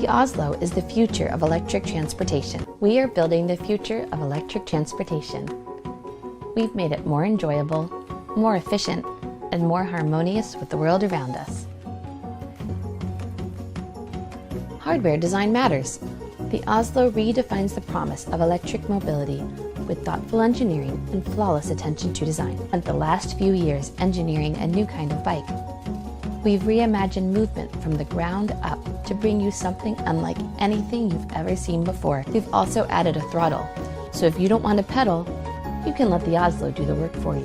The Oslo is the future of electric transportation. We are building the future of electric transportation. We've made it more enjoyable, more efficient, and more harmonious with the world around us. Hardware design matters. The Oslo redefines the promise of electric mobility with thoughtful engineering and flawless attention to design. And the last few years engineering a new kind of bike. We've reimagined movement from the ground up to bring you something unlike anything you've ever seen before. We've also added a throttle, so if you don't want to pedal, you can let the Oslo do the work for you.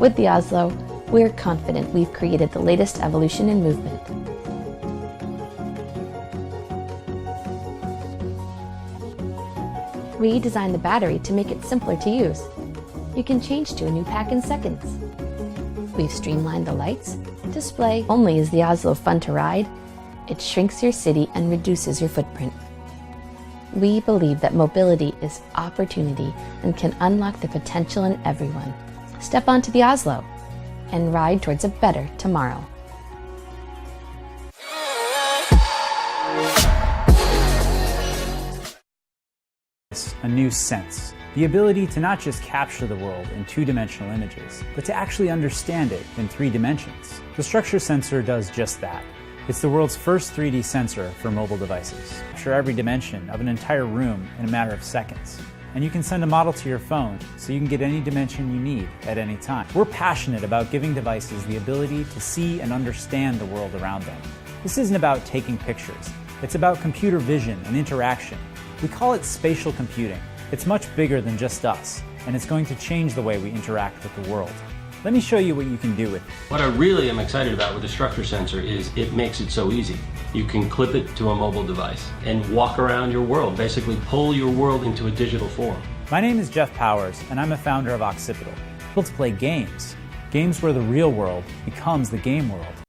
With the Oslo, we're confident we've created the latest evolution in movement. We designed the battery to make it simpler to use. You can change to a new pack in seconds. We've streamlined the lights, display. Only is the Oslo fun to ride, it shrinks your city and reduces your footprint. We believe that mobility is opportunity and can unlock the potential in everyone. Step onto the Oslo and ride towards a better tomorrow. A new sense. The ability to not just capture the world in two-dimensional images, but to actually understand it in 3 dimensions. The structure sensor does just that. It's the world's first 3D sensor for mobile devices. Capture every dimension of an entire room in a matter of seconds. And you can send a model to your phone so you can get any dimension you need at any time. We're passionate about giving devices the ability to see and understand the world around them. This isn't about taking pictures. It's about computer vision and interaction. We call it spatial computing. It's much bigger than just us, and it's going to change the way we interact with the world. Let me show you what you can do with it. What I really am excited about with the structure sensor is it makes it so easy. You can clip it to a mobile device and walk around your world, basically pull your world into a digital form. My name is Jeff Powers, and I'm a founder of Occipital. Built to play games. Games where the real world becomes the game world.